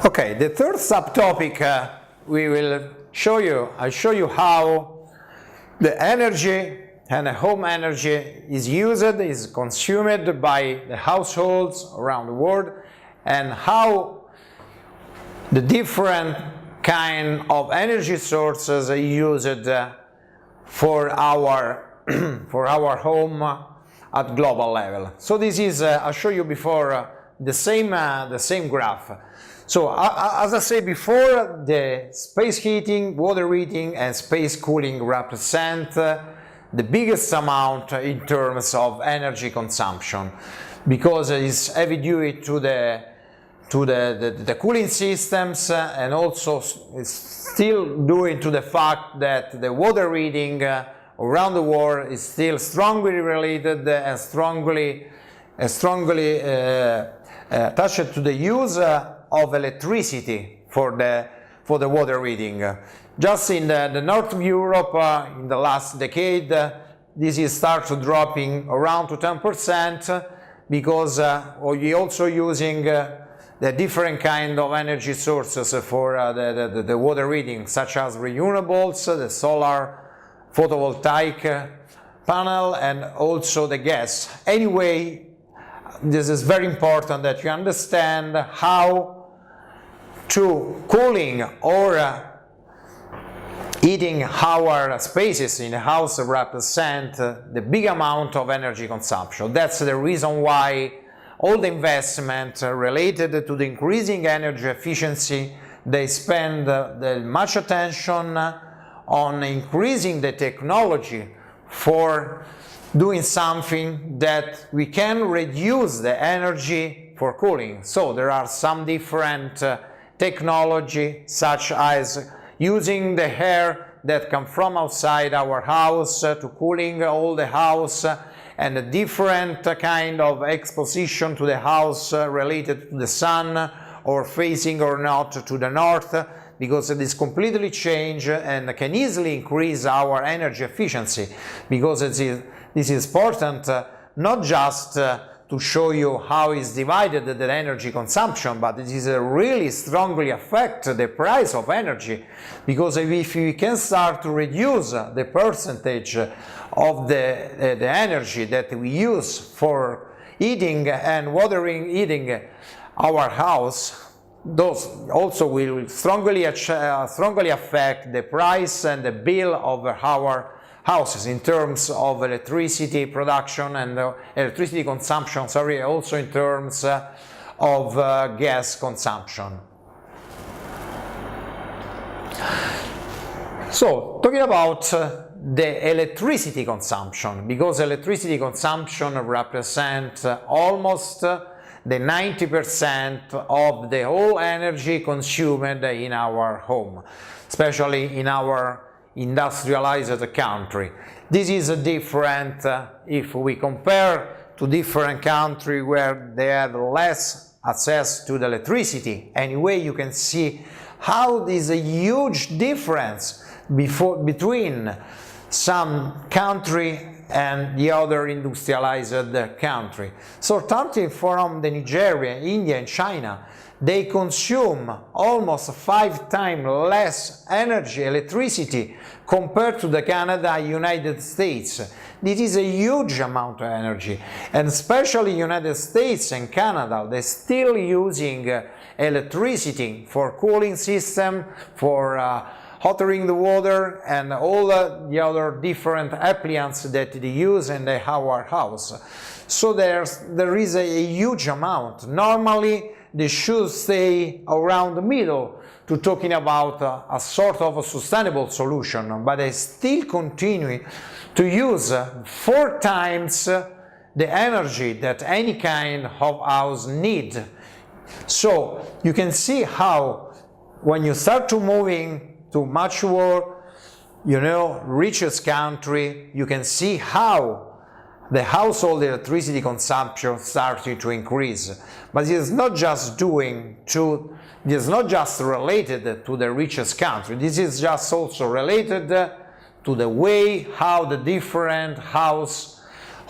Okay, the third subtopic I'll show you how the energy and the home energy is consumed by the households around the world, and how the different kind of energy sources are used for our for our home at global level. So this is I'll show you before the same graph. So as I said before, the space heating, water heating, and space cooling represent the biggest amount in terms of energy consumption, because it's heavy due to the cooling systems, and also it's still due to the fact that the water heating around the world is still strongly related and strongly attached to the use of electricity for the water heating. Just in the north of Europe, in the last decade, this is started dropping around to 10%, because we're also using the different kind of energy sources for the water heating, such as renewables, the solar photovoltaic panel, and also the gas. Anyway, this is very important that you understand how to cooling or heating our spaces in the house represent the big amount of energy consumption. That's the reason why all the investment related to the increasing energy efficiency, they spend much attention on increasing the technology for doing something that we can reduce the energy for cooling. So there are some different technology, such as using the air that come from outside our house to cooling all the house, and a different kind of exposition to the house related to the sun, or facing or not to the north, because it is completely changed and can easily increase our energy efficiency. Because this is important not just to show you how is divided the energy consumption, but it is really strongly affect the price of energy, because if we can start to reduce the percentage of the energy that we use for heating and heating our house, those also will strongly affect the price and the bill of our houses in terms of electricity production and electricity consumption, also in terms of gas consumption. So, talking about the electricity consumption, because electricity consumption represents almost the 90% of the whole energy consumed in our home, especially in our industrialized country. This is different if we compare to different countries where they have less access to the electricity. Anyway, you can see how there is a huge difference between some country and the other industrialized country. So starting from the Nigeria, India and China, they consume almost 5 times less electricity compared to the Canada, United States. This is a huge amount of energy, and especially United States and Canada, they're still using electricity for cooling system, for hottering the water, and all the other different appliances that they use in our house. So there is a huge amount. Normally, they should stay around the middle to talking about a sort of a sustainable solution, but they still continue to use 4 times the energy that any kind of house need. So you can see how when you start to moving to much more, richest country, you can see how the household electricity consumption started to increase. But it is not just related to the richest country. This is just also related to the way how the different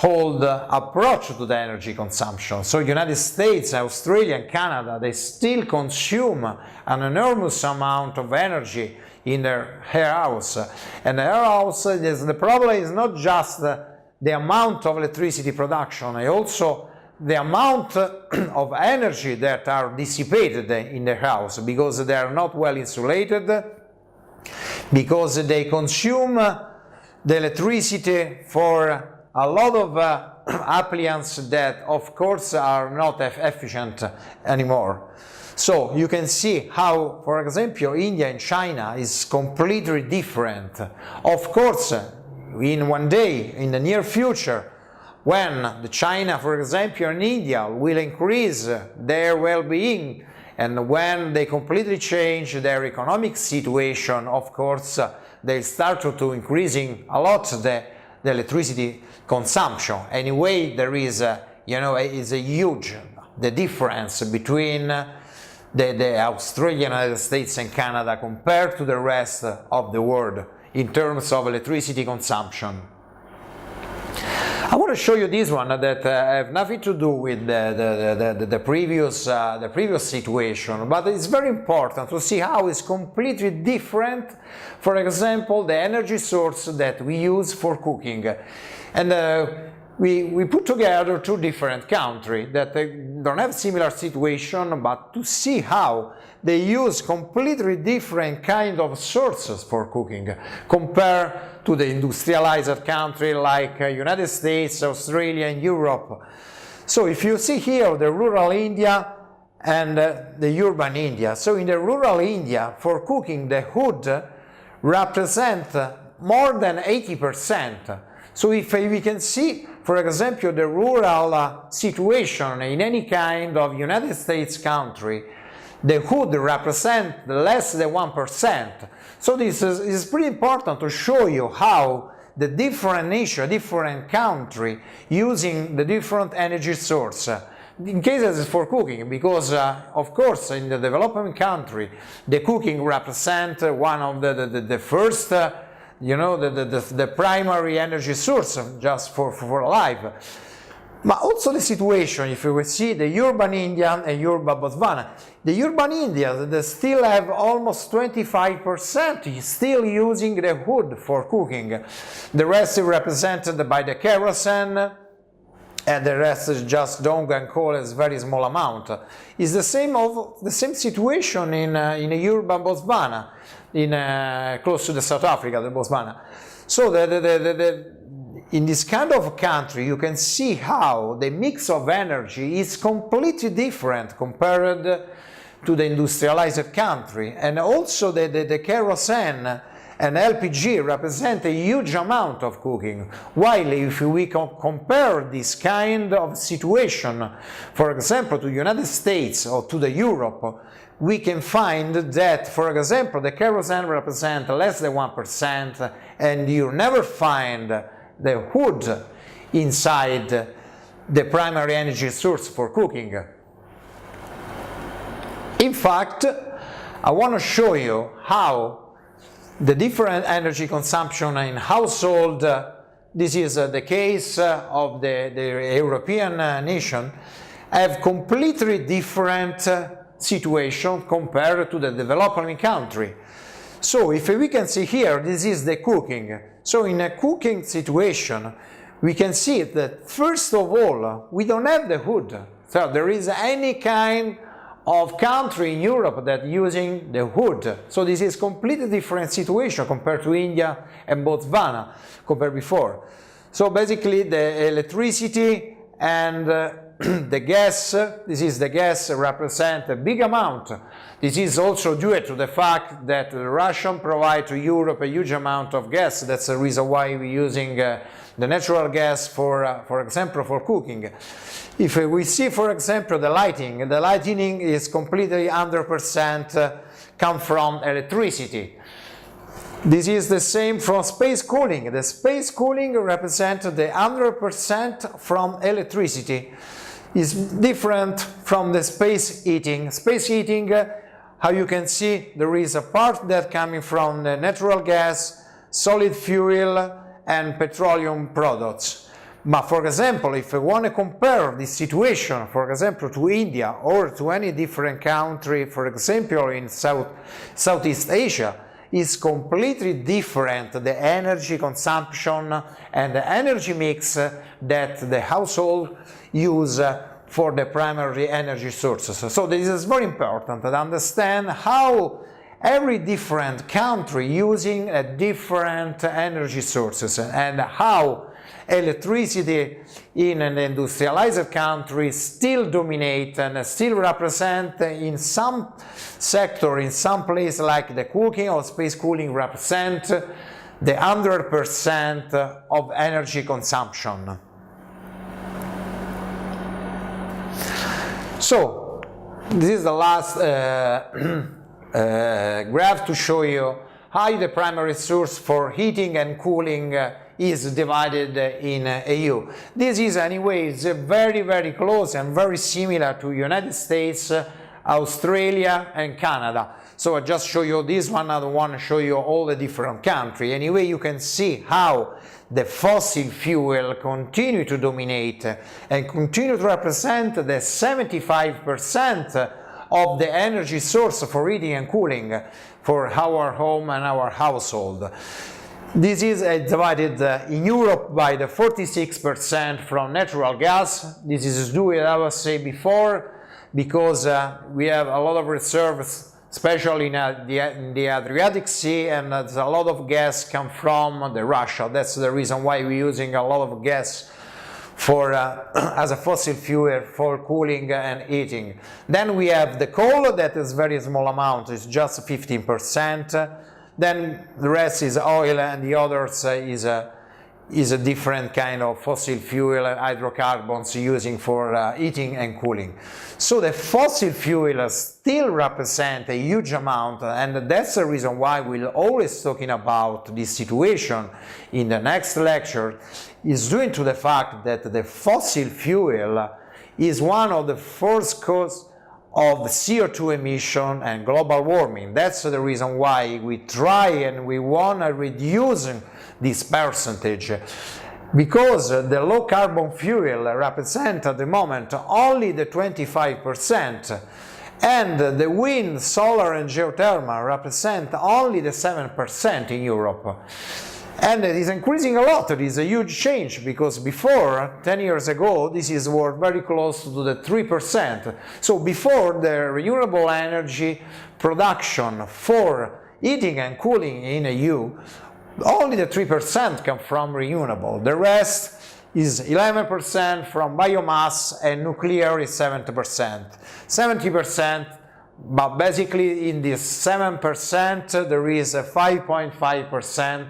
old approach to the energy consumption. So United States, Australia and Canada, they still consume an enormous amount of energy in their house. And the house, the problem is not just the amount of electricity production, and also the amount of energy that are dissipated in the house, because they are not well insulated, because they consume the electricity for a lot of appliances that of course are not efficient anymore. So you can see how, for example, India and China is completely different. Of course, in one day, in the near future, when the China, for example, and India will increase their well-being, and when they completely change their economic situation, of course, they start to increasing a lot the electricity consumption. Anyway, there is is a huge the difference between the Australia, United States and Canada compared to the rest of the world in terms of electricity consumption. I want to show you this one that have nothing to do with the previous situation, but it's very important to see how it's completely different. For example, the energy source that we use for cooking, and we put together two different countries that don't have similar situation, but to see how they use completely different kind of sources for cooking compared to the industrialized country like United States, Australia and Europe. So if you see here the rural India and the urban India. So in the rural India, for cooking, the wood represents more than 80%. So if we can see, for example, the rural situation in any kind of United States country, the wood represents less than 1%. So this is pretty important to show you how the different nation, different country using the different energy source. In cases for cooking, because of course in the developing country, the cooking represents one of the first, the primary energy source just for life. But also the situation, if you will see the urban India and urban Botswana. The urban India, they still have almost 25% still using the wood for cooking. The rest is represented by the kerosene, and the rest is just dung and coal as very small amount. It's the same situation in urban Botswana, close to the South Africa, the Botswana. So in this kind of country, you can see how the mix of energy is completely different compared to the industrialized country, and also the kerosene and LPG represent a huge amount of cooking, while if we compare this kind of situation, for example, to the United States or to the Europe, we can find that, for example, the kerosene represents less than 1%, and you never find the wood inside the primary energy source for cooking. In fact, I want to show you how the different energy consumption in household, this is the case of the European nation, have completely different situation compared to the developing country. So if we can see here, this is the cooking. So in a cooking situation, we can see that first of all, we don't have the wood. So there is any kind of country in Europe that using the wood. So this is completely different situation compared to India and Botswana compared before. So basically the electricity and the gas, this is the gas, represent a big amount. This is also due to the fact that Russia provides to Europe a huge amount of gas. That's the reason why we're using the natural gas for example, for cooking. If we see, for example, the lighting is completely 100% come from electricity. This is the same from space cooling. The space cooling represents the 100% from electricity. Is different from the space heating. Space heating, how you can see, there is a part that coming from the natural gas, solid fuel and petroleum products. But for example, if we want to compare this situation, for example, to India or to any different country, for example, in Southeast Asia, is completely different, the energy consumption and the energy mix that the household use for the primary energy sources. So this is very important to understand how every different country using a different energy sources and how electricity in an industrialized country still dominate and still represent in some sector, in some place like the cooking or space cooling represent the 100% of energy consumption. So this is the last graph to show you how the primary source for heating and cooling is divided in EU. This is anyways very, very close and very similar to United States, Australia and Canada. So I just show you this one, I don't want to show you all the different countries. Anyway, you can see how the fossil fuel continue to dominate and continue to represent the 75% of the energy source for heating and cooling for our home and our household. This is divided in Europe by the 46% from natural gas. This is due, as I was saying before, because we have a lot of reserves, especially in the Adriatic Sea, and a lot of gas come from Russia. That's the reason why we're using a lot of gas for as a fossil fuel for cooling and heating. Then we have the coal, that is very small amount, it's just 15%. Then the rest is oil, and the others is a different kind of fossil fuel and hydrocarbons using for heating and cooling. So the fossil fuels still represent a huge amount, and that's the reason why we're always talking about this situation in the next lecture, is due to the fact that the fossil fuel is one of the first causes of CO2 emission and global warming. That's the reason why we try and we want to reduce this percentage, because the low carbon fuel represent at the moment only the 25%, and the wind, solar and geothermal represent only the 7% in Europe. And it is increasing a lot. It is a huge change, because before, 10 years ago, this is very close to the 3%. So before, the renewable energy production for heating and cooling in EU, only the 3% come from renewable. The rest is 11% from biomass, and nuclear is 70%. 70%, but basically in this 7% there is a 5.5%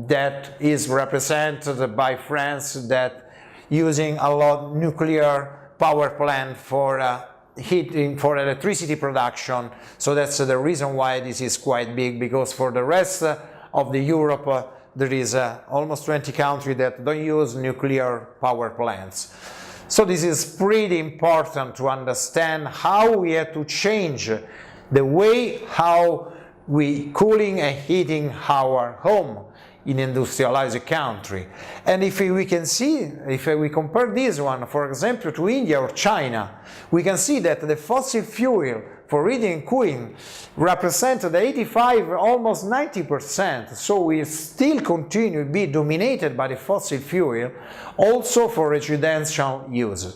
that is represented by France, that using a lot nuclear power plant for heating, for electricity production. So that's the reason why this is quite big, because for the rest of the Europe there is almost 20 countries that don't use nuclear power plants. So this is pretty important to understand how we have to change the way how we cooling and heating our home in industrialized country. And if we can see, if we compare this one, for example, to India or China, we can see that the fossil fuel for heating and cooling represented 85, almost 90%. So we still continue to be dominated by the fossil fuel, also for residential use.